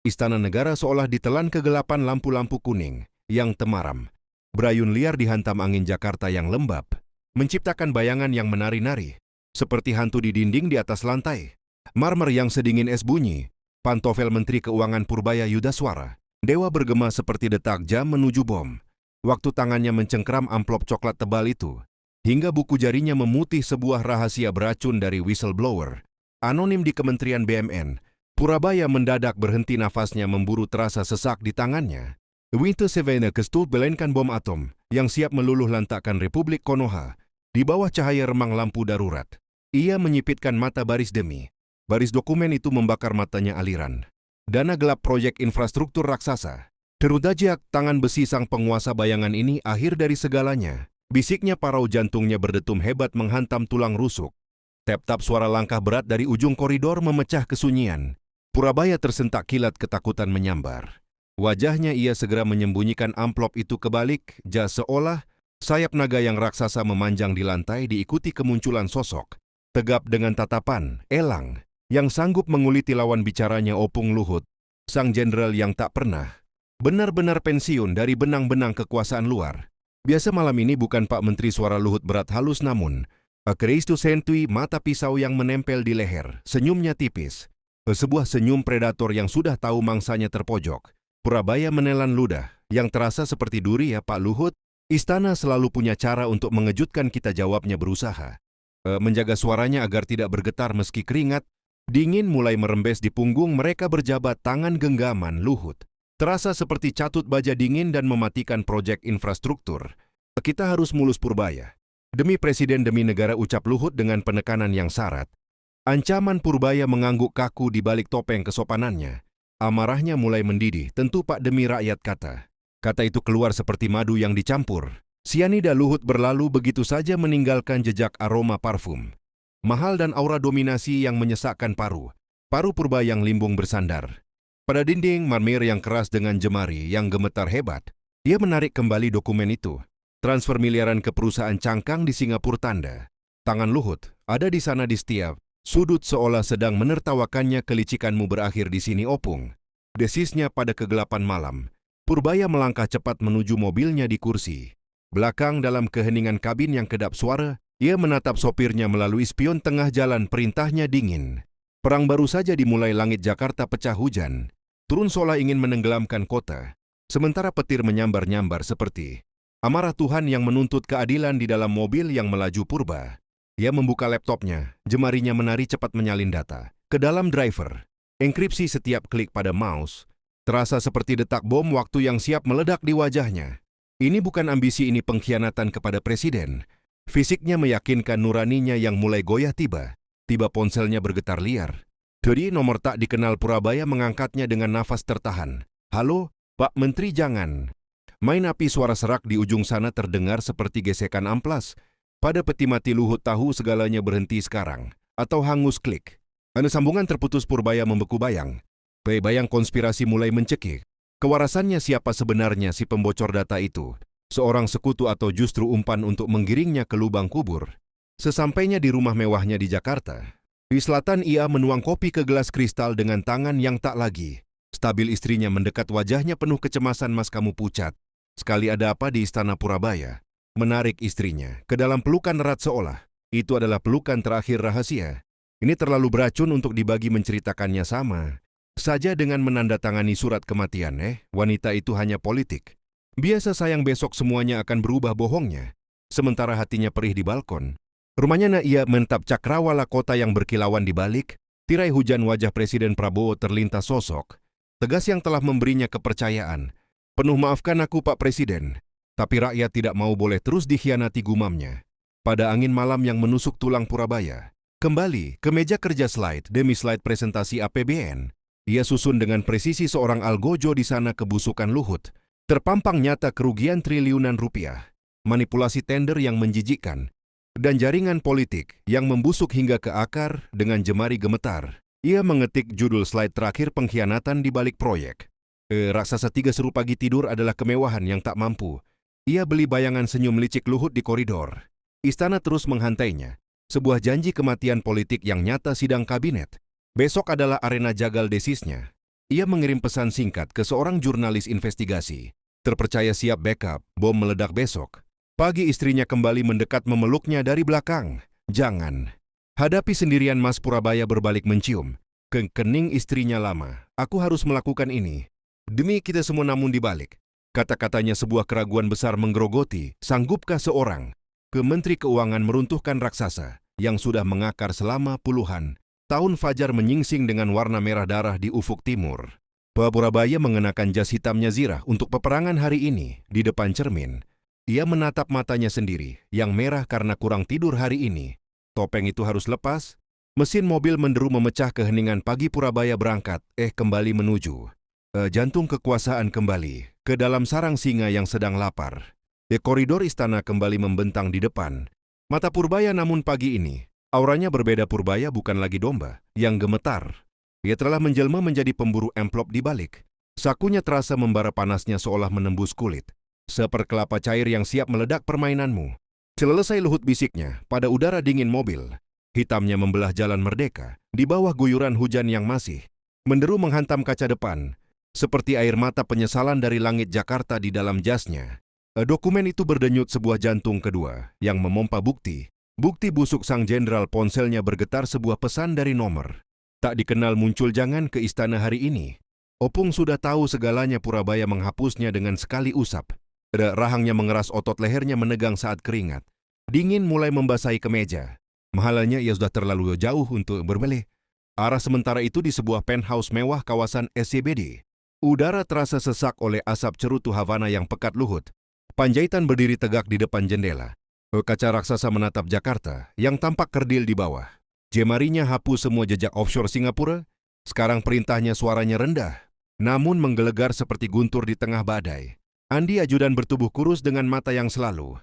Istana Negara seolah ditelan kegelapan lampu-lampu kuning yang temaram. Berayun liar dihantam angin Jakarta yang lembab, menciptakan bayangan yang menari-nari, seperti hantu di dinding di atas lantai. Marmer yang sedingin es bunyi, pantofel Menteri Keuangan Purbaya Yudaswara, dewa bergema seperti detak jam menuju bom. Waktu tangannya mencengkram amplop coklat tebal itu, hingga buku jarinya memutih sebuah rahasia beracun dari whistleblower anonim di Kementerian BUMN, Purabaya mendadak berhenti nafasnya memburu terasa sesak di tangannya. Winter Savannah Kestut belenkan bom atom yang siap meluluh lantakkan Republik Konoha di bawah cahaya remang lampu darurat. Ia menyipitkan mata baris demi baris dokumen itu membakar matanya aliran dana gelap proyek infrastruktur raksasa. Terudajak tangan besi sang penguasa bayangan ini akhir dari segalanya. Bisiknya parau jantungnya berdetum hebat menghantam tulang rusuk. Tap-tap suara langkah berat dari ujung koridor memecah kesunyian. Purabaya tersentak kilat ketakutan menyambar. Wajahnya ia segera menyembunyikan amplop itu kebalik, seolah sayap naga yang raksasa memanjang di lantai diikuti kemunculan sosok. Tegap dengan tatapan, elang, yang sanggup menguliti lawan bicaranya Opung Luhut, sang jenderal yang tak pernah benar-benar pensiun dari benang-benang kekuasaan luar. Biasa malam ini bukan Pak Menteri suara Luhut berat halus namun Kristus sentui mata pisau yang menempel di leher, senyumnya tipis. Sebuah senyum predator yang sudah tahu mangsanya terpojok. Purabaya menelan ludah, yang terasa seperti duri ya Pak Luhut. Istana selalu punya cara untuk mengejutkan kita, jawabnya berusaha menjaga suaranya agar tidak bergetar meski keringat dingin mulai merembes di punggung mereka berjabat. Tangan genggaman Luhut terasa seperti catut baja dingin dan mematikan proyek infrastruktur. Kita harus mulus Purbaya. Demi Presiden, demi negara, ucap Luhut dengan penekanan yang syarat. Ancaman Purbaya mengangguk kaku di balik topeng kesopanannya. Amarahnya mulai mendidih. Tentu Pak, demi rakyat, kata. Kata itu keluar seperti madu yang dicampur. Sianida. Luhut berlalu begitu saja meninggalkan jejak aroma parfum mahal dan aura dominasi yang menyesakkan paru. Paru Purba yang limbung bersandar pada dinding marmer yang keras dengan jemari yang gemetar hebat. Dia menarik kembali dokumen itu. Transfer miliaran ke perusahaan cangkang di Singapura, tanda tangan Luhut ada di sana di setiap sudut seolah sedang menertawakannya. Kelicikanmu berakhir di sini Opung, desisnya pada kegelapan malam. Purbaya melangkah cepat menuju mobilnya di kursi belakang. Dalam keheningan kabin yang kedap suara, ia menatap sopirnya melalui spion tengah jalan. Perintahnya dingin. Perang baru saja dimulai. Langit Jakarta pecah hujan turun seolah ingin menenggelamkan kota. Sementara petir menyambar-nyambar seperti amarah Tuhan yang menuntut keadilan di dalam mobil yang melaju Purba. Ia membuka laptopnya, jemarinya menari cepat menyalin data ke dalam driver. Enkripsi setiap klik pada mouse terasa seperti detak bom waktu yang siap meledak di wajahnya. Ini bukan ambisi, ini pengkhianatan kepada Presiden. Fisiknya meyakinkan, nuraninya yang mulai goyah. Tiba ponselnya bergetar liar. Dari nomor tak dikenal. Purabaya mengangkatnya dengan nafas tertahan. Halo, Pak Menteri, jangan main api. Suara serak di ujung sana terdengar seperti gesekan amplas. Pada peti mati Luhut tahu segalanya berhenti sekarang, atau hangus klik. Sambungan terputus. Purbaya membeku bayang. Bayang konspirasi mulai mencekik. Kewarasannya, siapa sebenarnya si pembocor data itu? Seorang sekutu atau justru umpan untuk menggiringnya ke lubang kubur? Sesampainya di rumah mewahnya di Jakarta, di selatan, ia menuang kopi ke gelas kristal dengan tangan yang tak lagi stabil. Istrinya mendekat, wajahnya penuh kecemasan. Mas, kamu pucat sekali, ada apa di istana? Purabaya menarik istrinya ke dalam pelukan erat seolah itu adalah pelukan terakhir rahasia. Ini terlalu beracun untuk dibagi. Menceritakannya sama saja dengan menandatangani surat kematian. Wanita itu hanya politik biasa. Sayang, besok semuanya akan berubah, bohongnya. Sementara hatinya perih di balkon rumahnya, ia mentap cakrawala kota yang berkilauan di balik tirai hujan. Wajah Presiden Prabowo terlintas sosok tegas yang telah memberinya kepercayaan penuh. Maafkan aku Pak Presiden, tapi rakyat tidak mau boleh terus dikhianati, gumamnya. Pada angin malam yang menusuk tulang, Purabaya kembali ke meja kerja. Slide demi slide presentasi APBN ia susun dengan presisi. Seorang algojo di sana. Kebusukan Luhut terpampang nyata. Kerugian triliunan rupiah, manipulasi tender yang menjijikkan, dan jaringan politik yang membusuk hingga ke akar. Dengan jemari gemetar, ia mengetik judul slide terakhir, pengkhianatan di balik proyek raksasa. 3 seru pagi tidur adalah kemewahan yang tak mampu ia beli. Bayangan senyum licik Luhut di koridor istana terus menghantainya. Sebuah janji kematian politik yang nyata. Sidang kabinet besok adalah arena jagal desisnya. Ia mengirim pesan singkat ke seorang jurnalis investigasi. Terpercaya siap backup, bom meledak besok. Pagi istrinya kembali mendekat memeluknya dari belakang. Jangan. Hadapi sendirian Mas Purabaya berbalik mencium. Kening istrinya lama. Aku harus melakukan ini. Demi kita semua namun dibalik. Kata-katanya sebuah keraguan besar menggerogoti. Sanggupkah seorang Menteri Keuangan meruntuhkan raksasa yang sudah mengakar selama puluhan tahun? Fajar menyingsing dengan warna merah darah di ufuk timur. Pak Purabaya mengenakan jas hitamnya zirah untuk peperangan hari ini di depan cermin. Ia menatap matanya sendiri yang merah karena kurang tidur hari ini. Topeng itu harus lepas. Mesin mobil menderu memecah keheningan. Pagi Purabaya berangkat, kembali menuju jantung kekuasaan, kembali ke dalam sarang singa yang sedang lapar. Koridor istana kembali membentang di depan mata Purbaya, namun pagi ini auranya berbeda. Purbaya bukan lagi domba yang gemetar. Ia telah menjelma menjadi pemburu amplop di balik. Sakunya terasa membara panasnya seolah menembus kulit. Seperkelapa cair yang siap meledak permainanmu. Selesai, Luhut bisiknya pada udara dingin mobil. Hitamnya membelah jalan merdeka di bawah guyuran hujan yang masih menderu menghantam kaca depan. Seperti air mata penyesalan dari langit Jakarta di dalam jasnya. Dokumen itu berdenyut sebuah jantung kedua yang memompa bukti. Bukti busuk sang jenderal. Ponselnya bergetar, sebuah pesan dari nomor tak dikenal muncul. Jangan ke istana hari ini. Opung sudah tahu segalanya. Purabaya menghapusnya dengan sekali usap. Rahangnya mengeras, otot lehernya menegang saat keringat dingin mulai membasahi kemeja. Mahalanya ia sudah terlalu jauh untuk berbeleh. Arah sementara itu di sebuah penthouse mewah kawasan SCBD. Udara terasa sesak oleh asap cerutu Havana yang pekat. Luhut Panjaitan berdiri tegak di depan jendela. Kaca raksasa menatap Jakarta yang tampak kerdil di bawah. Jemarinya hapus semua jejak offshore Singapura. Sekarang perintahnya suaranya rendah, namun menggelegar seperti guntur di tengah badai. Andi ajudan bertubuh kurus dengan mata yang selalu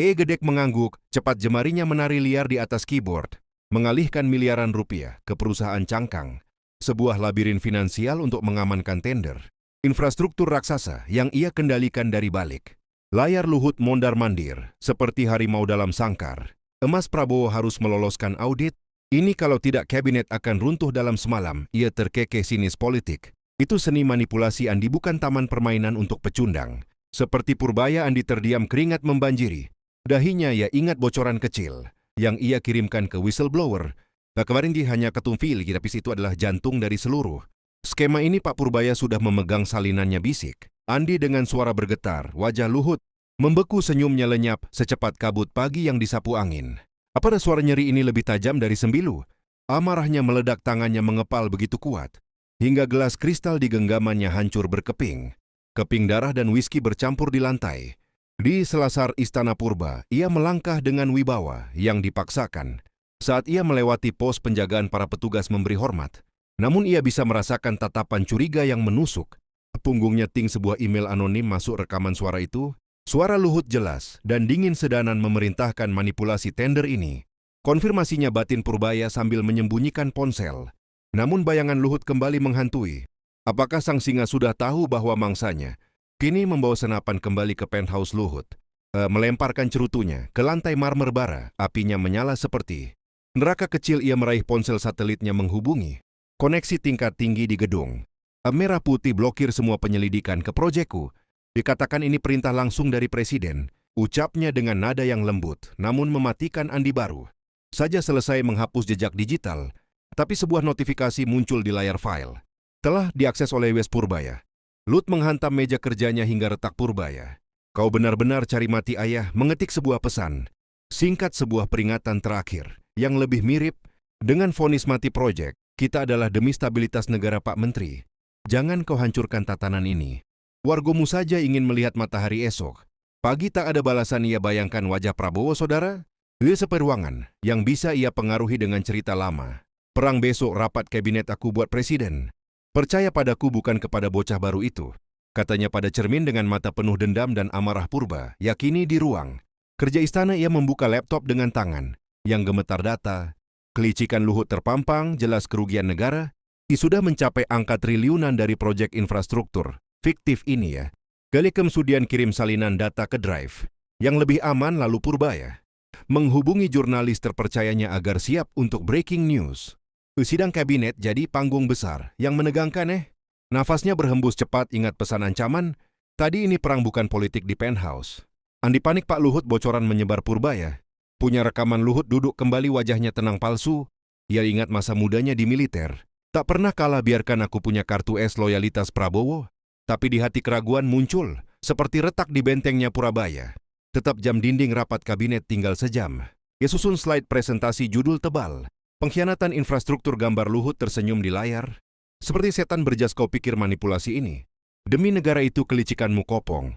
gedek mengangguk. Cepat jemarinya menari liar di atas keyboard, mengalihkan miliaran rupiah ke perusahaan cangkang. Sebuah labirin finansial untuk mengamankan tender infrastruktur raksasa yang ia kendalikan dari balik. Layar Luhut mondar-mandir seperti harimau dalam sangkar. Mas Prabowo harus meloloskan audit. Ini kalau tidak kabinet akan runtuh dalam semalam. Ia terkekeh sinis politik. Itu seni manipulasi Andi, bukan taman permainan untuk pecundang. Seperti Purbaya, Andi terdiam, keringat membanjiri. Dahinya ia ingat bocoran kecil yang ia kirimkan ke whistleblower. Kemarin dia hanya ketumfil, tapi itu adalah jantung dari seluruh skema ini. Pak Purbaya sudah memegang salinannya, bisik Andi dengan suara bergetar. Wajah Luhut membeku, senyumnya lenyap secepat kabut pagi yang disapu angin. Apa suara nyeri ini lebih tajam dari sembilu? Amarahnya meledak, tangannya mengepal begitu kuat hingga gelas kristal di genggamannya hancur berkeping. Keping darah dan whisky bercampur di lantai. Di selasar istana purba, ia melangkah dengan wibawa yang dipaksakan. Saat ia melewati pos penjagaan, para petugas memberi hormat. Namun ia bisa merasakan tatapan curiga yang menusuk. Punggungnya ting, sebuah email anonim masuk. Rekaman suara itu. Suara Luhut jelas dan dingin, sedanan memerintahkan manipulasi tender ini. Konfirmasinya batin Purbaya sambil menyembunyikan ponsel. Namun bayangan Luhut kembali menghantui. Apakah sang singa sudah tahu bahwa mangsanya kini membawa senapan kembali ke penthouse? Luhut melemparkan cerutunya ke lantai marmer bara. Apinya menyala seperti neraka kecil. Ia meraih ponsel satelitnya, menghubungi koneksi tingkat tinggi di gedung. Merah putih blokir semua penyelidikan ke proyekku. Dikatakan ini perintah langsung dari presiden. Ucapnya dengan nada yang lembut, namun mematikan. Andi baru saja selesai menghapus jejak digital, tapi sebuah notifikasi muncul di layar file. Telah diakses oleh Wes Purbaya. Lut menghantam meja kerjanya hingga retak. Purbaya, kau benar-benar cari mati ayah. Mengetik sebuah pesan singkat, sebuah peringatan terakhir yang lebih mirip dengan vonis mati proyek. Kita adalah demi stabilitas negara, Pak Menteri. Jangan kau hancurkan tatanan ini. Wargomu saja ingin melihat matahari esok. Pagi tak ada balasan. Ia bayangkan wajah Prabowo, saudara. Dia seperuangan yang bisa ia pengaruhi dengan cerita lama. Perang besok, rapat kabinet aku buat presiden. Percaya padaku, bukan kepada bocah baru itu. Katanya pada cermin dengan mata penuh dendam dan amarah. Purba yakini di ruang kerja istana ia membuka laptop dengan tangan yang gemetar. Data kelicikan Luhut terpampang, jelas kerugian negara sudah mencapai angka triliunan dari proyek infrastruktur fiktif ini ya. Gali kemudian kirim salinan data ke drive yang lebih aman. Lalu Purbaya menghubungi jurnalis terpercayanya agar siap untuk breaking news. Sidang kabinet jadi panggung besar yang menegangkan. Nafasnya berhembus cepat ingat pesan ancaman, tadi ini perang bukan politik di penthouse. Andi panik Pak Luhut bocoran menyebar Purbaya. Punya rekaman Luhut duduk kembali wajahnya tenang palsu. Ia ingat masa mudanya di militer. Tak pernah kalah biarkan aku punya kartu S loyalitas Prabowo. Tapi di hati keraguan muncul, seperti retak di bentengnya Purabaya. Tetap jam dinding rapat kabinet tinggal sejam. Ia susun slide presentasi judul tebal. Pengkhianatan infrastruktur gambar Luhut tersenyum di layar. Seperti setan berjas kau pikir manipulasi ini. Demi negara itu kelicikanmu kopong.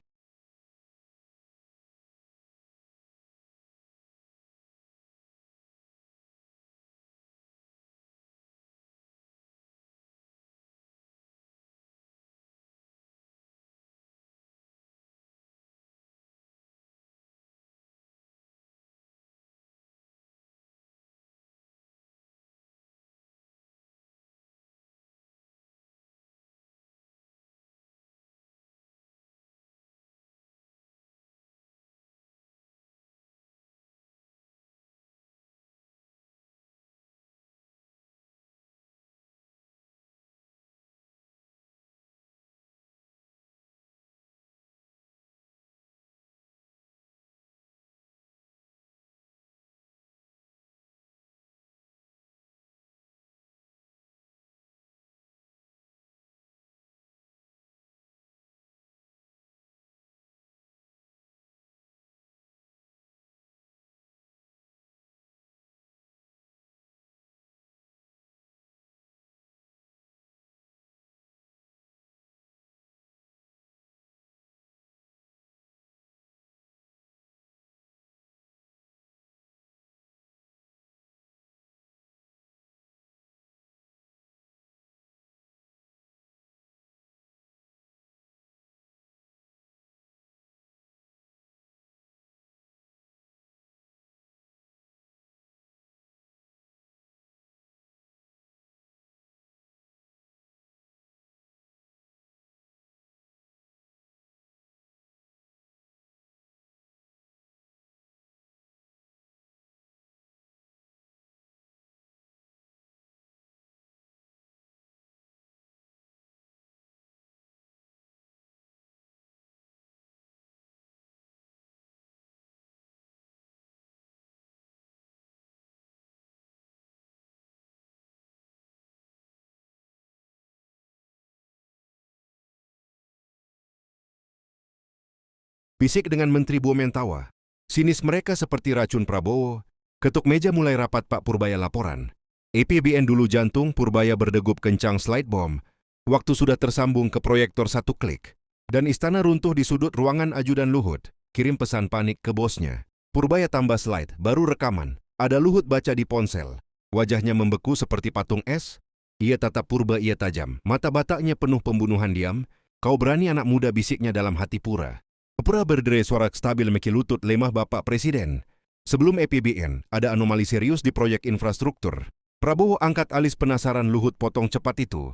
Bisik dengan Menteri Buomentawa. Sinis mereka seperti racun Prabowo. Ketuk meja mulai rapat Pak Purbaya laporan. APBN dulu jantung, Purbaya berdegup kencang slide bomb. Waktu sudah tersambung ke proyektor satu klik. Dan istana runtuh di sudut ruangan ajudan Luhut. Kirim pesan panik ke bosnya. Purbaya tambah slide, baru rekaman. Ada Luhut baca di ponsel. Wajahnya membeku seperti patung es. Ia tatap Purba, ia tajam. Mata bataknya penuh pembunuhan diam. Kau berani anak muda, bisiknya dalam hati Pura. Pura berderai suara stabil meki lutut lemah Bapak Presiden. Sebelum APBN, ada anomali serius di proyek infrastruktur. Prabowo angkat alis penasaran Luhut potong cepat itu.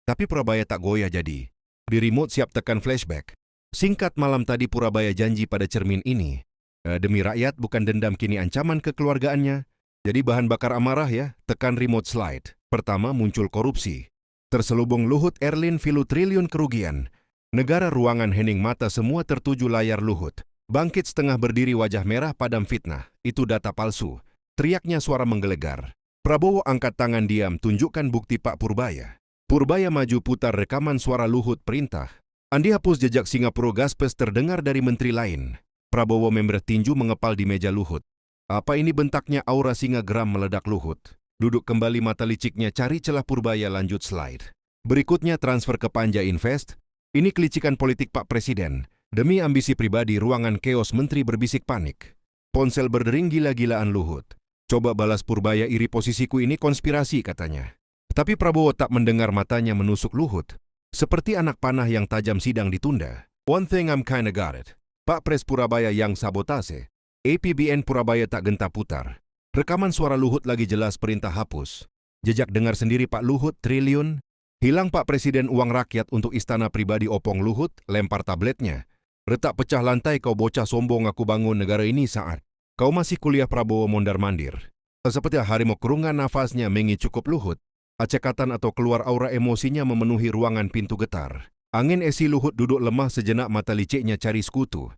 Tapi Purabaya tak goyah jadi. Di remote siap tekan flashback. Singkat malam tadi Purabaya janji pada cermin ini. Demi rakyat bukan dendam, kini ancaman kekeluargaannya. Jadi bahan bakar amarah ya, tekan remote slide. Pertama muncul korupsi. Terselubung Luhut Erlin Filu triliun kerugian. Negara ruangan hening mata semua tertuju layar Luhut. Bangkit setengah berdiri wajah merah padam fitnah. Itu data palsu. Teriaknya suara menggelegar. Prabowo angkat tangan diam, tunjukkan bukti Pak Purbaya. Purbaya maju putar rekaman suara Luhut perintah. Andi hapus jejak Singapura gaspes terdengar dari menteri lain. Prabowo member tinju mengepal di meja Luhut. Apa ini, bentaknya, aura singa geram meledak Luhut. Duduk kembali mata liciknya cari celah Purbaya lanjut slide. Berikutnya transfer ke Panja Invest. Ini kelicikan politik Pak Presiden. Demi ambisi pribadi ruangan keos menteri berbisik panik. Ponsel berdering gila-gilaan Luhut. Coba balas Purbaya, iri posisiku ini konspirasi katanya. Tapi Prabowo tak mendengar, matanya menusuk Luhut. Seperti anak panah yang tajam sidang ditunda. One thing I'm kinda got it. Pak Pres Purabaya yang sabotase. APBN Purabaya tak genta putar. Rekaman suara Luhut lagi jelas, perintah hapus. Jejak dengar sendiri Pak Luhut, triliun. Hilang Pak Presiden uang rakyat untuk istana pribadi, opong Luhut, lempar tabletnya. Retak pecah lantai, kau bocah sombong, aku bangun negara ini saat kau masih kuliah. Prabowo mondar-mandir. Seperti harimau kerungan, nafasnya mengi cukup Luhut. acekatan atau keluar aura emosinya memenuhi ruangan pintu getar. Angin esi Luhut duduk lemah sejenak, mata liciknya cari sekutu.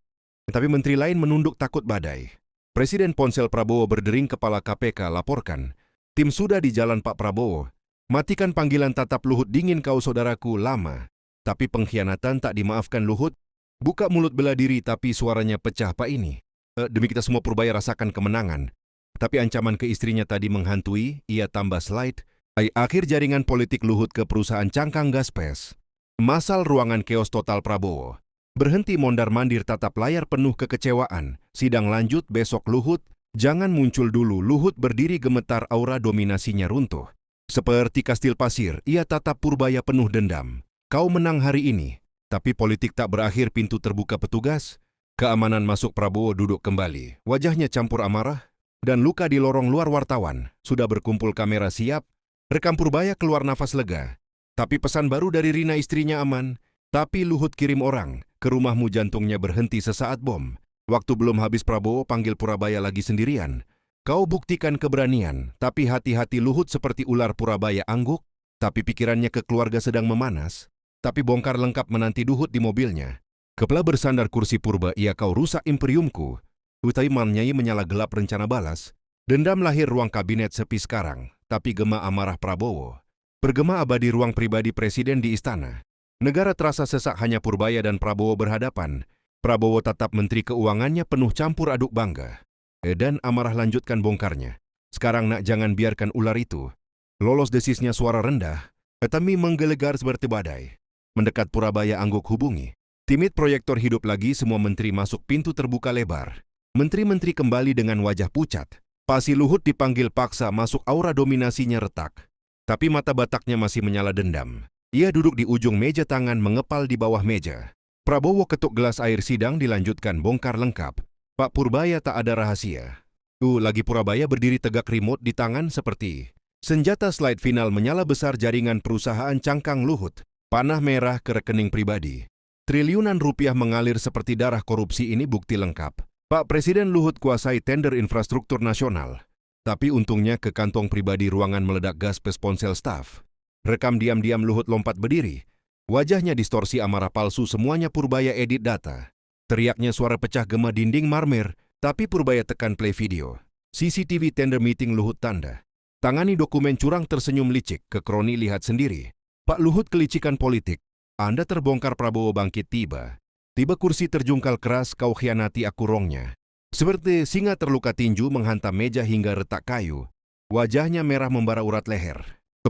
Tapi menteri lain menunduk takut badai. Presiden ponsel Prabowo berdering, kepala KPK laporkan. Tim sudah di jalan Pak Prabowo. Matikan panggilan tatap Luhut dingin kau saudaraku lama. Tapi pengkhianatan tak dimaafkan Luhut. Buka mulut bela diri tapi suaranya pecah Pak ini. Demi kita semua Purbaya rasakan kemenangan. Tapi ancaman ke istrinya tadi menghantui, ia tambah slide. Akhir jaringan politik Luhut ke perusahaan cangkang gas PES. Masal ruangan keos total Prabowo. Berhenti mondar-mandir tatap layar penuh kekecewaan. Sidang lanjut besok Luhut. Jangan muncul dulu. Luhut berdiri gemetar, aura dominasinya runtuh. Seperti kastil pasir, ia tatap Purbaya penuh dendam. Kau menang hari ini. Tapi politik tak berakhir, pintu terbuka petugas. Keamanan masuk, Prabowo duduk kembali. Wajahnya campur amarah dan luka di lorong luar. Wartawan sudah berkumpul, kamera siap. Rekam Purbaya keluar nafas lega. Tapi pesan baru dari Rina istrinya aman. Tapi Luhut kirim orang ke rumahmu, jantungnya berhenti sesaat bom. Waktu belum habis, Prabowo panggil Purbaya lagi sendirian. Kau buktikan keberanian, tapi hati-hati. Luhut seperti ular. Purbaya angguk, tapi pikirannya ke keluarga sedang memanas. Tapi bongkar lengkap menanti Luhut di mobilnya. Kepala bersandar kursi Purba, ia kau rusak imperiumku. Utai Nyai menyala gelap rencana balas. Dendam lahir, ruang kabinet sepi sekarang. Tapi gema amarah Prabowo. Bergema abadi ruang pribadi presiden di istana. Negara terasa sesak, hanya Purbaya dan Prabowo berhadapan. Prabowo tatap menteri keuangannya penuh campur aduk bangga. Dan amarah lanjutkan bongkarnya. Sekarang nak, jangan biarkan ular itu lolos, desisnya suara rendah. Tetapi menggelegar seperti badai. Mendekat Purbaya angguk, hubungi. Timit proyektor hidup lagi, semua menteri masuk, pintu terbuka lebar. Menteri-menteri kembali dengan wajah pucat. Pasi Luhut dipanggil paksa masuk, aura dominasinya retak. Tapi mata bataknya masih menyala dendam. Ia duduk di ujung meja, tangan mengepal di bawah meja. Prabowo ketuk gelas air, sidang dilanjutkan, bongkar lengkap. Pak Purbaya tak ada rahasia. Lagi Purbaya berdiri tegak, remote di tangan seperti senjata. Slide final menyala besar, jaringan perusahaan cangkang Luhut. Panah merah ke rekening pribadi. Triliunan rupiah mengalir seperti darah, korupsi ini bukti lengkap. Pak Presiden Luhut kuasai tender infrastruktur nasional. Tapi untungnya ke kantong pribadi, ruangan meledak, gas PES ponsel staf. Rekam diam-diam, Luhut lompat berdiri. Wajahnya distorsi amarah palsu, semuanya Purbaya edit data. Teriaknya suara pecah, gema dinding marmer. Tapi Purbaya tekan play video. CCTV tender meeting Luhut tanda. Tangani dokumen curang, tersenyum licik, ke kroni lihat sendiri. Pak Luhut, kelicikan politik Anda terbongkar. Prabowo bangkit, tiba kursi terjungkal keras, kau khianati aku, rongnya. Seperti singa terluka tinju menghantam meja hingga retak kayu. Wajahnya merah membara, urat leher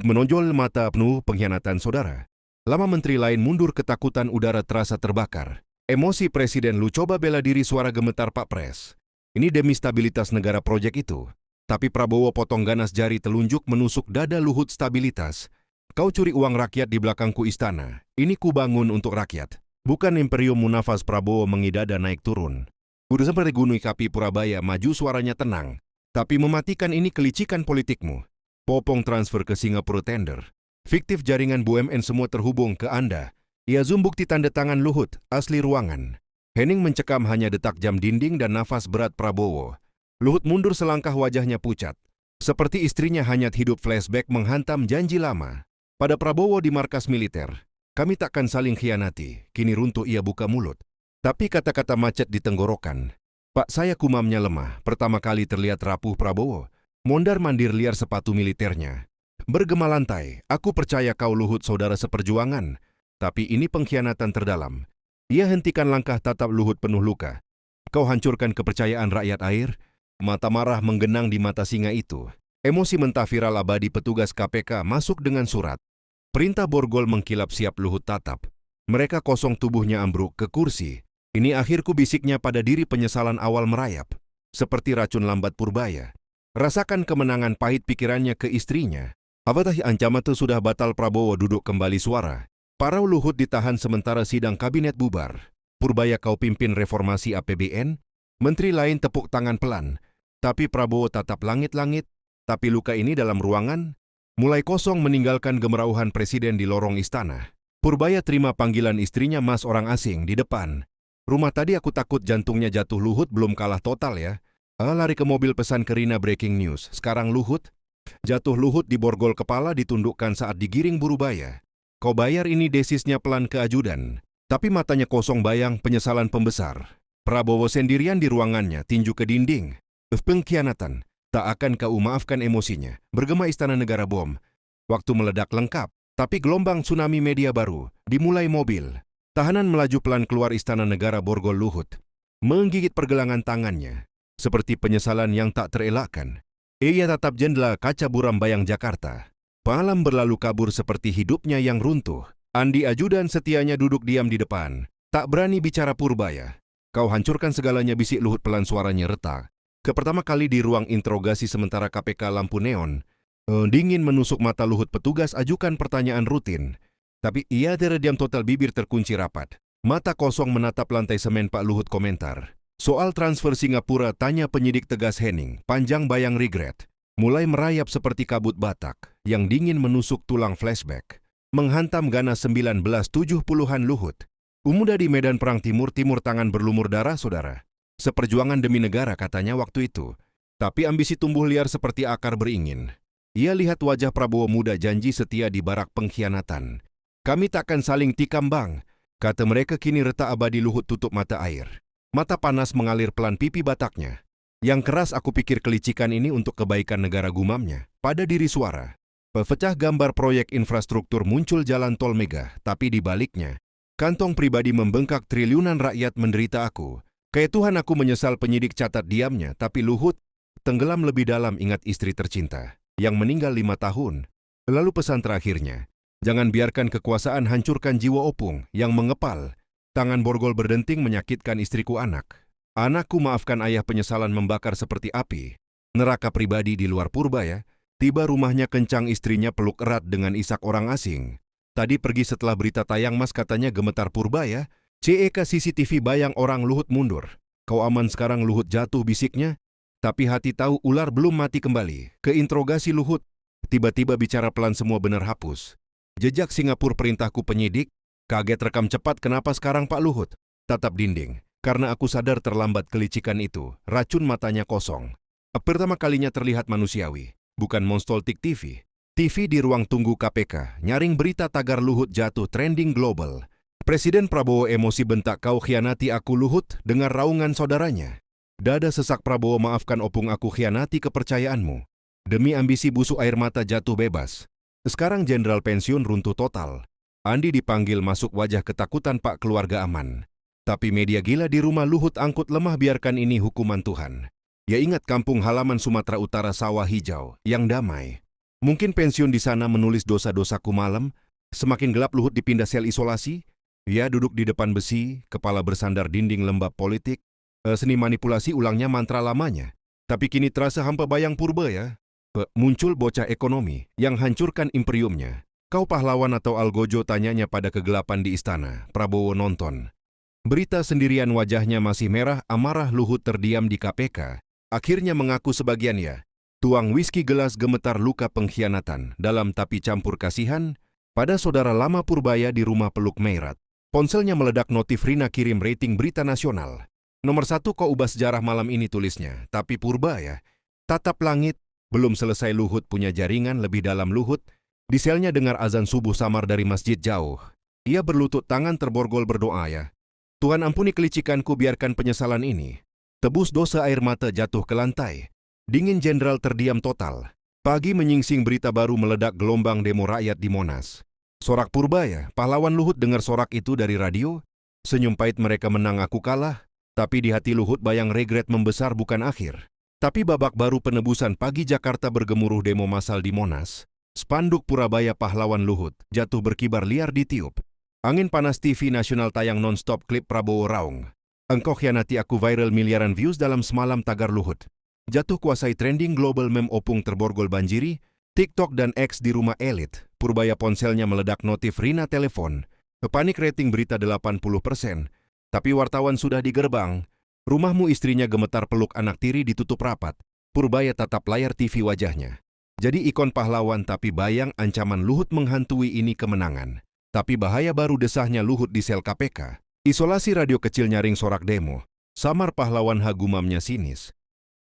menonjol, mata penuh pengkhianatan saudara. Lama menteri lain mundur, ketakutan, udara terasa terbakar. Emosi presiden, lu coba bela diri, suara gemetar Pak Pres. Ini demi stabilitas negara proyek itu. Tapi Prabowo potong ganas, jari telunjuk menusuk dada Luhut. Stabilitas. Kau curi uang rakyat di belakangku istana. Ini ku bangun untuk rakyat. Bukan imperium munafas. Prabowo mengidada naik turun. Udah seperti gunung kapi. Purbaya maju, suaranya tenang. Tapi mematikan, ini kelicikan politikmu. Popong transfer ke Singapura tender. Fiktif jaringan BUMN, semua terhubung ke Anda. Ia zoom bukti tanda tangan Luhut, asli ruangan. Hening mencekam, hanya detak jam dinding dan nafas berat Prabowo. Luhut mundur selangkah, wajahnya pucat. Seperti istrinya hanyut, hidup flashback menghantam janji lama. Pada Prabowo di markas militer, kami takkan saling khianati. Kini runtuh, ia buka mulut. Tapi kata-kata macet di tenggorokan. Pak, saya kumamnya lemah. Pertama kali terlihat rapuh Prabowo. Mondar-mandir liar sepatu militernya. Bergema lantai, aku percaya kau Luhut saudara seperjuangan. Tapi ini pengkhianatan terdalam. Ia hentikan langkah, tatap Luhut penuh luka. Kau hancurkan kepercayaan rakyat air. Mata marah menggenang di mata singa itu. Emosi mentah viral abadi, petugas KPK masuk dengan surat. Perintah borgol mengkilap, siap Luhut tatap. Mereka kosong, tubuhnya ambruk ke kursi. Ini akhirku, bisiknya pada diri, penyesalan awal merayap. Seperti racun lambat Purbaya. Rasakan kemenangan pahit, pikirannya ke istrinya. Apatah ancaman itu sudah batal. Prabowo duduk kembali, suara. Parau Luhut ditahan sementara, sidang kabinet bubar. Purbaya, kau pimpin reformasi APBN. Menteri lain tepuk tangan pelan. Tapi Prabowo tatap langit-langit. Tapi luka ini dalam ruangan mulai kosong, meninggalkan gemerauhan presiden di lorong istana. Purbaya terima panggilan istrinya, mas, orang asing di depan. Rumah tadi aku takut jantungnya jatuh. Luhut belum kalah total ya. Lari ke mobil, pesan ke Rina, breaking news. Sekarang Luhut Jatuh Luhut di borgol kepala ditundukkan saat digiring Burubaya. Kau bayar ini, desisnya pelan ke ajudan. Tapi matanya kosong bayang penyesalan pembesar. Prabowo sendirian di ruangannya, tinju ke dinding. Pengkhianatan. Tak akan kau maafkan emosinya. Bergema Istana Negara bom. Waktu meledak lengkap. Tapi gelombang tsunami media baru. Dimulai mobil. Tahanan melaju pelan keluar Istana Negara borgol Luhut. Menggigit pergelangan tangannya. Seperti penyesalan yang tak terelakkan. Ia tatap jendela kaca buram bayang Jakarta. Malam berlalu kabur seperti hidupnya yang runtuh. Andi ajudan setianya duduk diam di depan. Tak berani bicara Purbaya. Kau hancurkan segalanya, bisik Luhut pelan, suaranya retak. Pertama kali di ruang interogasi sementara KPK lampu neon. Dingin menusuk mata Luhut, petugas ajukan pertanyaan rutin. Tapi ia terdiam total, bibir terkunci rapat. Mata kosong menatap lantai semen. Pak Luhut komentar. Soal transfer Singapura, tanya penyidik tegas Henning. Panjang bayang regret. Mulai merayap seperti kabut Batak yang dingin menusuk tulang. Flashback. Menghantam ganas 1970-an Luhut. Pemuda di medan perang timur tangan berlumur darah saudara. Seperjuangan demi negara katanya waktu itu. Tapi ambisi tumbuh liar seperti akar beringin. Ia lihat wajah Prabowo muda, janji setia di barak pengkhianatan. Kami takkan saling tikam bang, kata mereka. Kini retak abadi. Luhut tutup mata air. Mata panas mengalir pelan pipi Bataknya. Yang keras, aku pikir kelicikan ini untuk kebaikan negara, gumamnya. Pada diri suara. Pecah gambar proyek infrastruktur, muncul jalan tol mega, tapi di baliknya, kantong pribadi membengkak, triliunan rakyat menderita. Aku. Kayak Tuhan, aku menyesal, penyidik catat diamnya. Tapi Luhut tenggelam lebih dalam, ingat istri tercinta yang meninggal 5 tahun. Lalu pesan terakhirnya, jangan biarkan kekuasaan hancurkan jiwa opung yang mengepal. Tangan borgol berdenting, menyakitkan istriku, anak. Anakku, maafkan ayah. Penyesalan membakar seperti api. Neraka pribadi di luar Purbaya. Tiba rumahnya kencang, istrinya peluk erat dengan isak orang asing. Tadi pergi setelah berita tayang mas, katanya gemetar Purbaya. CEK CCTV bayang orang. Luhut mundur. Kau aman sekarang Luhut, jatuh bisiknya. Tapi hati tahu ular belum mati. Kembali ke interogasi Luhut. Tiba-tiba bicara pelan, semua benar hapus. Jejak Singapura, perintahku penyidik. Kaget rekam cepat. Kenapa sekarang Pak Luhut? Tatap dinding. Karena aku sadar terlambat, kelicikan itu. Racun, matanya kosong. Pertama kalinya terlihat manusiawi. Bukan monstoltik TV. TV di ruang tunggu KPK. Nyaring berita tagar Luhut jatuh trending global. Presiden Prabowo emosi, bentak, kau khianati aku Luhut. Dengar raungan saudaranya. Dada sesak Prabowo, maafkan opung, aku khianati kepercayaanmu. Demi ambisi busuk, air mata jatuh bebas. Sekarang jenderal pensiun runtuh total. Andi dipanggil masuk, wajah ketakutan. Pak, keluarga aman. Tapi media gila di rumah Luhut angkut lemah, biarkan ini hukuman Tuhan. Ya ingat kampung halaman Sumatera Utara, sawah hijau, yang damai. Mungkin pensiun di sana, menulis dosa-dosaku malam. Semakin gelap Luhut dipindah sel isolasi. Ya duduk di depan besi, kepala bersandar dinding lembab politik. Seni manipulasi, ulangnya mantra lamanya. Tapi kini terasa hampa bayang Purbaya. Muncul bocah ekonomi yang hancurkan imperiumnya. Kau pahlawan atau algojo, tanyanya pada kegelapan di istana. Prabowo nonton berita sendirian, wajahnya masih merah amarah. Luhut terdiam di KPK. Akhirnya mengaku sebagian ya. Tuang whisky gelas, gemetar luka pengkhianatan dalam, tapi campur kasihan pada saudara lama Purbaya di rumah peluk Meirat. Ponselnya meledak, notif Rina kirim, rating berita nasional. Nomor 1, kau ubah sejarah malam ini, tulisnya. Tapi Purbaya tatap langit. Belum selesai, Luhut punya jaringan lebih dalam. Luhut di selnya dengar azan subuh samar dari masjid jauh. Ia berlutut, tangan terborgol, berdoa, ya Tuhan, ampuni kelicikanku, biarkan penyesalan ini tebus dosa. Air mata jatuh ke lantai. Dingin, jenderal terdiam total. Pagi menyingsing berita baru, meledak gelombang demo rakyat di Monas. Sorak Purbaya, pahlawan Luhut dengar sorak itu dari radio. Senyum pahit, mereka menang, aku kalah. Tapi di hati Luhut bayang regret membesar, bukan akhir. Tapi babak baru penebusan. Pagi Jakarta bergemuruh demo massal di Monas. Spanduk Purbaya pahlawan Luhut jatuh berkibar liar ditiup. Angin panas, TV nasional tayang non-stop klip Prabowo raung. Engkau khianati aku, viral miliaran views dalam semalam. Tagar Luhut jatuh kuasai trending global, meme opung terborgol banjiri TikTok dan X di rumah elit. Purbaya ponselnya meledak, notif Rina telepon. Panik, rating berita 80%. Tapi wartawan sudah di gerbang rumahmu, istrinya gemetar peluk anak tiri ditutup rapat. Purbaya tatap layar TV, wajahnya jadi ikon pahlawan. Tapi bayang ancaman Luhut menghantui ini kemenangan. Tapi bahaya baru, desahnya Luhut di sel KPK. Isolasi radio kecil, nyaring sorak demo. Samar pahlawan, hagumamnya sinis.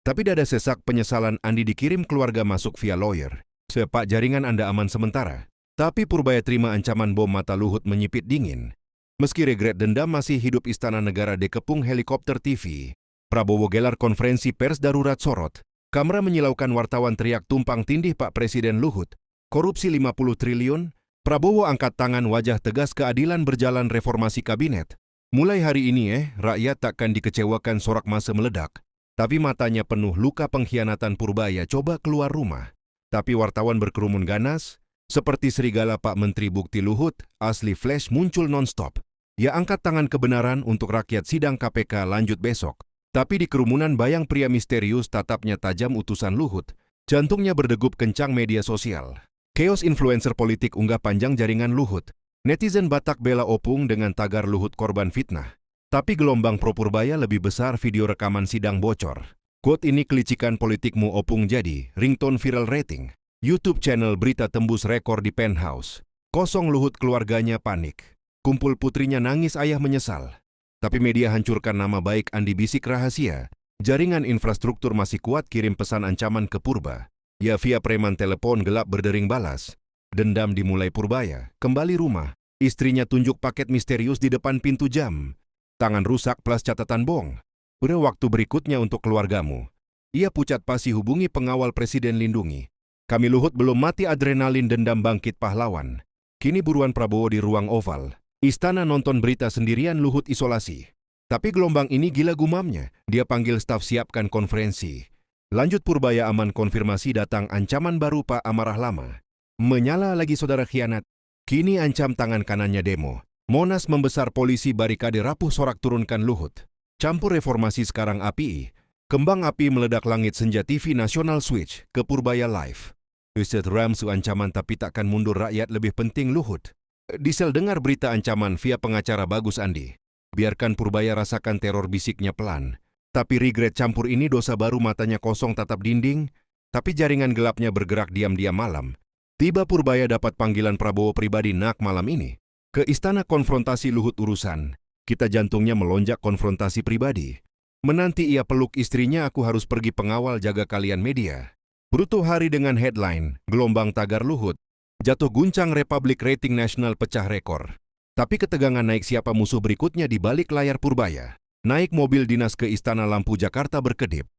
Tapi dada sesak penyesalan Andi dikirim keluarga masuk via lawyer. Sepak jaringan Anda aman sementara. Tapi Purbaya terima ancaman bom mata Luhut menyipit dingin. Meski regret dendam masih hidup Istana Negara dikepung helikopter TV. Prabowo gelar konferensi pers darurat sorot. Kamera menyilaukan wartawan teriak tumpang tindih Pak Presiden Luhut. Korupsi 50 triliun. Prabowo angkat tangan wajah tegas keadilan berjalan reformasi kabinet. Mulai hari ini rakyat takkan dikecewakan sorak masa meledak. Tapi matanya penuh luka pengkhianatan Purbaya coba keluar rumah. Tapi wartawan berkerumun ganas, seperti serigala Pak Menteri Bukti Luhut, asli flash muncul non-stop. Ia angkat tangan kebenaran untuk rakyat sidang KPK lanjut besok. Tapi di kerumunan bayang pria misterius tatapnya tajam utusan Luhut. Jantungnya berdegup kencang media sosial. Chaos influencer politik unggah panjang jaringan Luhut. Netizen Batak bela Opung dengan tagar Luhut korban fitnah. Tapi gelombang pro Purbaya lebih besar video rekaman sidang bocor. Quote ini kelicikan politikmu Opung jadi ringtone viral rating. YouTube channel berita tembus rekor di penthouse. Kosong Luhut keluarganya panik. Kumpul putrinya nangis ayah menyesal. Tapi media hancurkan nama baik Andi bisik rahasia. Jaringan infrastruktur masih kuat kirim pesan ancaman ke Purba. Ya via preman telepon gelap berdering balas. Dendam dimulai Purbaya. Kembali rumah. Istrinya tunjuk paket misterius di depan pintu jam. Tangan rusak plus catatan bong. Udah waktu berikutnya untuk keluargamu. Ia pucat pasi hubungi pengawal Presiden lindungi. Kami Luhut belum mati adrenalin dendam bangkit pahlawan. Kini buruan Prabowo di ruang oval. Istana nonton berita sendirian Luhut isolasi. Tapi gelombang ini gila gumamnya. Dia panggil staf siapkan konferensi. Lanjut Purbaya aman konfirmasi datang ancaman baru Pak amarah lama. Menyala lagi saudara khianat. Kini ancam tangan kanannya demo. Monas membesar polisi barikade rapuh sorak turunkan Luhut. Campur reformasi sekarang api. Kembang api meledak langit senja TV nasional switch ke Purbaya live. Ustadz Ramsu ancaman tapi takkan mundur rakyat lebih penting Luhut. Diesel dengar berita ancaman via pengacara Bagus Andi. Biarkan Purbaya rasakan teror bisiknya pelan. Tapi regret campur ini dosa baru matanya kosong tatap dinding. Tapi jaringan gelapnya bergerak diam-diam malam. Tiba Purbaya dapat panggilan Prabowo pribadi nak malam ini. Ke istana konfrontasi Luhut urusan. Kita jantungnya melonjak konfrontasi pribadi. Menanti ia peluk istrinya aku harus pergi pengawal jaga kalian media. Bruto hari dengan headline, gelombang tagar Luhut. Jatuh guncang Republik rating nasional pecah rekor. Tapi ketegangan naik siapa musuh berikutnya di balik layar Purbaya. Naik mobil dinas ke Istana Lampu Jakarta berkedip.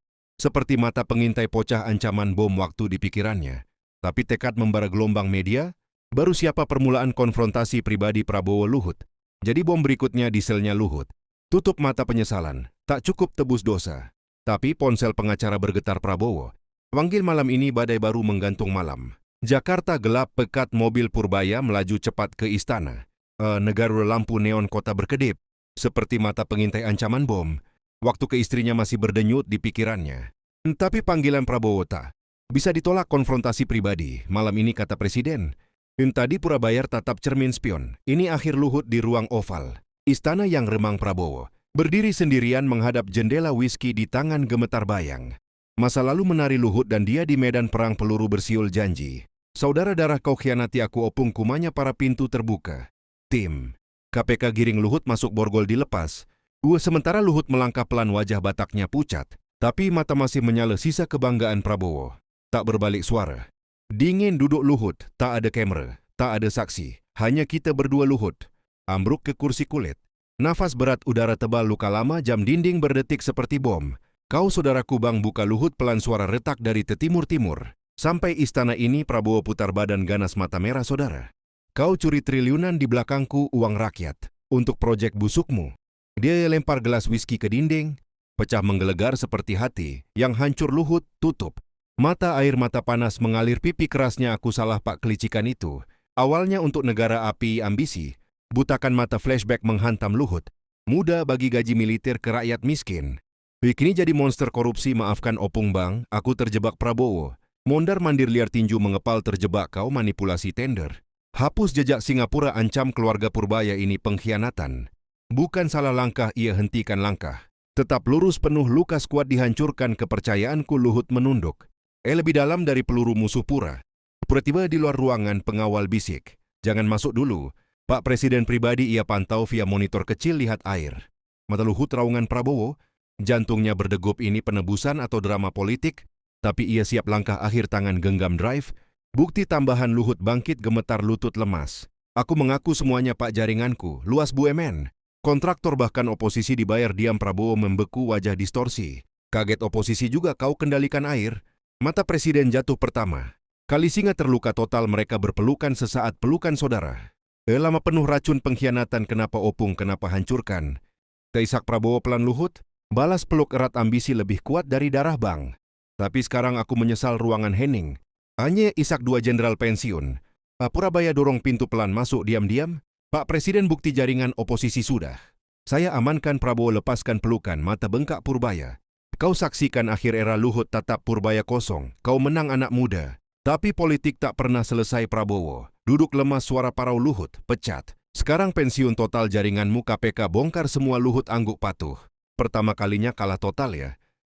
Seperti mata pengintai pocah ancaman bom waktu di pikirannya. Tapi tekad membara gelombang media, baru siapa permulaan konfrontasi pribadi Prabowo Luhut. Jadi bom berikutnya dieselnya Luhut. Tutup mata penyesalan, tak cukup tebus dosa. Tapi ponsel pengacara bergetar Prabowo. Panggil malam ini badai baru menggantung malam. Jakarta gelap pekat mobil Purbaya melaju cepat ke istana. Negara lampu neon kota berkedip. Seperti mata pengintai ancaman bom. Waktu ke istrinya masih berdenyut di pikirannya. Tapi panggilan Prabowo tak bisa ditolak konfrontasi pribadi. Malam ini kata Presiden. Tadi Purabayar tatap cermin spion. Ini akhir Luhut di ruang oval. Istana yang remang Prabowo. Berdiri sendirian menghadap jendela whisky di tangan gemetar bayang. Masa lalu menari Luhut dan dia di medan perang peluru bersiul janji. Saudara darah kau khianati aku Opung kumanya para pintu terbuka. Tim. KPK giring Luhut masuk borgol dilepas. Sementara Luhut melangkah pelan wajah Bataknya pucat. Tapi mata masih menyala sisa kebanggaan Prabowo. Tak berbalik suara. Dingin duduk Luhut, tak ada kamera, tak ada saksi. Hanya kita berdua Luhut. Ambruk ke kursi kulit. Nafas berat udara tebal luka lama jam dinding berdetik seperti bom. Kau saudaraku bang buka Luhut pelan suara retak dari tetimur-timur. Sampai istana ini Prabowo putar badan ganas mata merah saudara. Kau curi triliunan di belakangku uang rakyat. Untuk proyek busukmu. Dia lempar gelas whisky ke dinding. Pecah menggelegar seperti hati. Yang hancur Luhut tutup. Mata air mata panas mengalir pipi kerasnya aku salah pak kelicikan itu. Awalnya untuk negara api ambisi. Butakan mata flashback menghantam Luhut. Muda bagi gaji militer ke rakyat miskin. Kini jadi monster korupsi maafkan Opung bang, aku terjebak Prabowo. Mondar mandir liar tinju mengepal terjebak kau manipulasi tender. Hapus jejak Singapura ancam keluarga Purbaya ini pengkhianatan. Bukan salah langkah ia hentikan langkah. Tetap lurus penuh luka kuat dihancurkan kepercayaanku Luhut menunduk. Lebih dalam dari peluru musuh Pura. Pura tiba di luar ruangan pengawal bisik. Jangan masuk dulu. Pak Presiden pribadi ia pantau via monitor kecil lihat air. Mata Luhut raungan Prabowo. Jantungnya berdegup, ini penebusan atau drama politik, tapi ia siap langkah akhir, tangan genggam drive. Bukti tambahan, Luhut bangkit, gemetar lutut lemas. Aku mengaku semuanya Pak, jaringanku luas BUMN. Kontraktor bahkan oposisi dibayar diam. Prabowo membeku, wajah distorsi. Kaget oposisi juga, kau kendalikan air. Mata presiden jatuh pertama. Kali singa terluka total, mereka berpelukan sesaat, pelukan saudara. Lama penuh racun pengkhianatan, kenapa opung, kenapa hancurkan. Teisak Prabowo pelan, Luhut balas peluk erat, ambisi lebih kuat dari darah bang. Tapi sekarang aku menyesal, ruangan hening. Anye Isak, 2 jenderal pensiun. Pak Purabaya dorong pintu pelan masuk, diam-diam. Pak Presiden, bukti jaringan oposisi sudah. Saya amankan. Prabowo lepaskan pelukan, mata bengkak Purbaya. Kau saksikan akhir era Luhut, tatap Purbaya kosong. Kau menang anak muda. Tapi politik tak pernah selesai. Prabowo duduk lemas, suara parau, Luhut pecat. Sekarang pensiun total, jaringanmu KPK bongkar semua. Luhut angguk patuh. Pertama kalinya kalah total ya.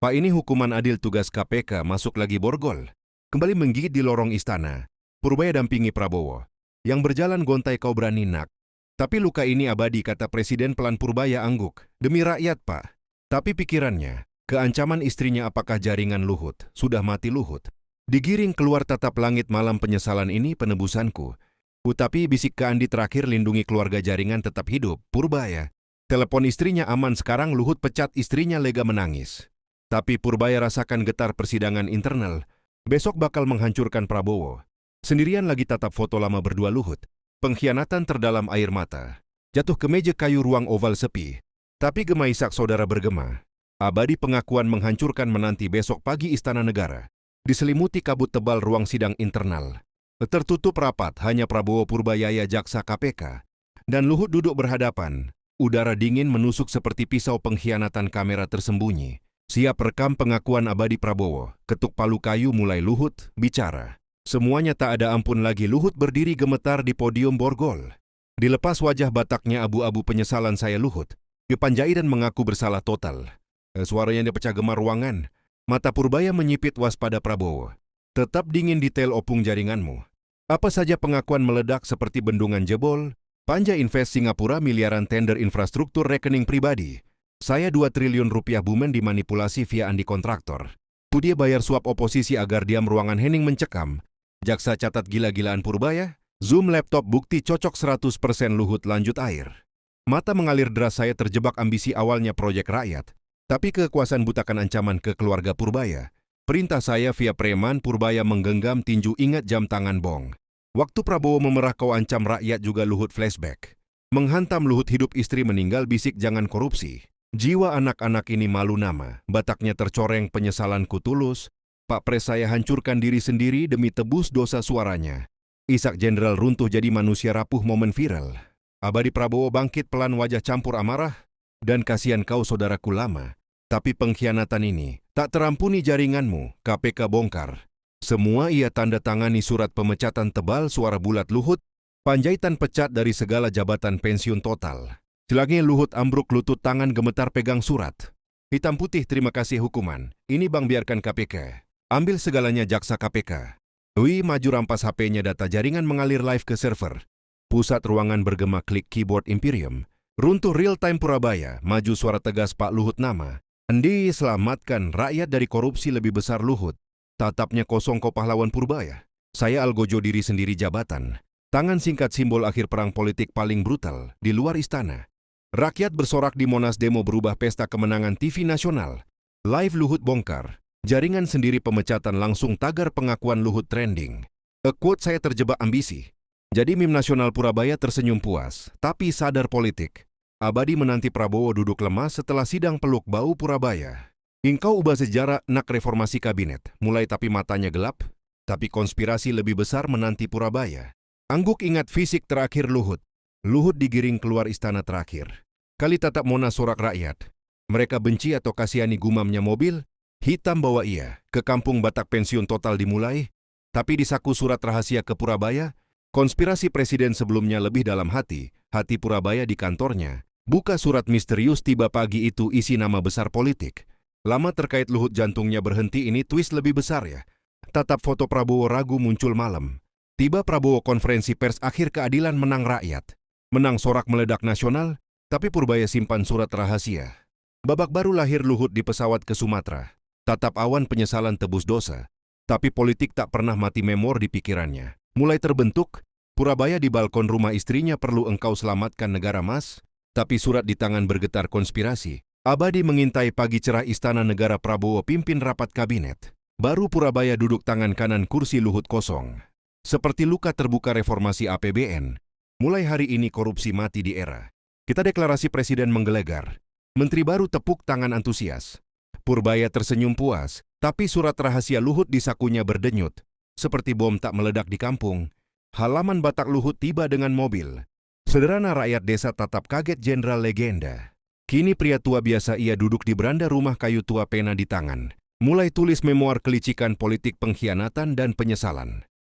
Pak, ini hukuman adil, tugas KPK masuk lagi borgol. Kembali menggigit di lorong istana. Purbaya dampingi Prabowo. Yang berjalan gontai, kau berani nak. Tapi luka ini abadi, kata Presiden pelan. Purbaya angguk. Demi rakyat Pak. Tapi pikirannya ke ancaman istrinya. Apakah jaringan Luhut sudah mati? Luhut digiring keluar, tatap langit malam. Penyesalan ini penebusanku. Tapi bisik ke Andi, terakhir lindungi keluarga, jaringan tetap hidup. Purbaya telepon istrinya, aman sekarang. Luhut pecat istrinya, lega menangis. Tapi Purbaya rasakan getar persidangan internal. Besok bakal menghancurkan Prabowo. Sendirian lagi, tatap foto lama berdua Luhut. Pengkhianatan terdalam, air mata jatuh ke meja kayu, ruang oval sepi. Tapi gema Isak saudara bergema. Abadi pengakuan menghancurkan, menanti besok pagi Istana Negara. Diselimuti kabut tebal, ruang sidang internal. Tertutup rapat, hanya Prabowo, Purbayaya, jaksa KPK. Dan Luhut duduk berhadapan. Udara dingin menusuk seperti pisau pengkhianatan, kamera tersembunyi. Siap rekam pengakuan abadi Prabowo. Ketuk palu kayu, mulai Luhut bicara. Semuanya tak ada ampun lagi. Luhut berdiri gemetar di podium borgol. Dilepas wajah Bataknya abu-abu, penyesalan saya Luhut. Panjai dan mengaku bersalah total. Suaranya dipecah gemar ruangan. Mata Purbaya menyipit, waspada Prabowo. Tetap dingin, detail opung jaringanmu. Apa saja pengakuan meledak seperti bendungan jebol. Panja invest Singapura miliaran, tender infrastruktur rekening pribadi. Saya 2 triliun rupiah BUMN dimanipulasi via Andi kontraktor. Dia bayar suap oposisi agar diam, ruangan hening mencekam. Jaksa catat gila-gilaan Purbaya. Zoom laptop, bukti cocok 100%. Luhut lanjut air. Mata mengalir deras, saya terjebak ambisi awalnya proyek rakyat. Tapi kekuasaan butakan ancaman ke keluarga Purbaya. Perintah saya via preman. Purbaya menggenggam tinju, ingat jam tangan bong. Waktu Prabowo memerah, kau ancam rakyat juga. Luhut flashback. Menghantam Luhut, hidup istri meninggal, bisik jangan korupsi. Jiwa anak-anak ini malu nama. Bataknya tercoreng, penyesalanku tulus. Pak Pres, saya hancurkan diri sendiri demi tebus dosa. Suaranya Isak jenderal runtuh jadi manusia rapuh, momen viral. Abadi Prabowo bangkit pelan, wajah campur amarah. Dan kasihan kau saudaraku lama. Tapi pengkhianatan ini tak terampuni, jaringanmu KPK bongkar. Semua ia tanda tangani, surat pemecatan tebal, suara bulat Luhut. Panjaitan pecat dari segala jabatan, pensiun total. Celangnya Luhut ambruk, lutut tangan gemetar pegang surat. Hitam putih, terima kasih hukuman. Ini bang, biarkan KPK ambil segalanya. Jaksa KPK maju, rampas HP-nya, data jaringan mengalir live ke server. Pusat ruangan bergema, klik keyboard Imperium. Runtuh real time. Purabaya maju, suara tegas, Pak Luhut nama. Andi selamatkan rakyat dari korupsi lebih besar. Luhut tatapnya kosong, kau pahlawan Purbaya. Saya algojo diri sendiri jabatan. Tangan singkat, simbol akhir perang politik paling brutal di luar istana. Rakyat bersorak di Monas, demo berubah pesta kemenangan. TV nasional live, Luhut bongkar. Jaringan sendiri pemecatan, langsung tagar pengakuan Luhut trending. A quote, saya terjebak ambisi. Jadi meme nasional. Purabaya tersenyum puas, tapi sadar politik. Abadi menanti Prabowo duduk lemas setelah sidang, peluk bau Purabaya. Engkau ubah sejarah, nak reformasi kabinet. Mulai, tapi matanya gelap. Tapi konspirasi lebih besar menanti Purabaya. Angguk ingat fisik terakhir Luhut. Luhut digiring keluar istana terakhir. Kali tatap Monas, sorak rakyat. Mereka benci atau kasihani, gumamnya mobil hitam bawa ia ke kampung Batak. Pensiun total dimulai. Tapi disaku surat rahasia ke Purabaya. Konspirasi presiden sebelumnya lebih dalam hati Purabaya di kantornya. Buka surat misterius, tiba pagi itu, isi nama besar politik. Lama terkait Luhut, jantungnya berhenti, ini twist lebih besar ya. Tatap foto Prabowo ragu muncul malam. Tiba Prabowo konferensi pers, akhir keadilan menang rakyat. Menang, sorak meledak nasional. Tapi Purbaya simpan surat rahasia. Babak baru lahir Luhut di pesawat ke Sumatera. Tatap awan penyesalan tebus dosa. Tapi politik tak pernah mati memor di pikirannya. Mulai terbentuk, Purabaya di balkon rumah istrinya perlu engkau selamatkan negara mas. Tapi surat di tangan bergetar konspirasi. Abadi mengintai pagi cerah Istana Negara Prabowo pimpin rapat kabinet. Baru Purabaya duduk tangan kanan kursi Luhut kosong. Seperti luka terbuka reformasi APBN. Mulai hari ini korupsi mati di era. Kita deklarasi presiden menggelegar. Menteri baru tepuk tangan antusias. Purbaya tersenyum puas, tapi surat rahasia Luhut di sakunya berdenyut. Seperti bom tak meledak di kampung. Halaman Batak Luhut tiba dengan mobil. Sederhana rakyat desa tatap kaget jenderal legenda. Kini pria tua biasa ia duduk di beranda rumah kayu tua pena di tangan. Mulai tulis memoar kelicikan politik pengkhianatan dan penyesalan.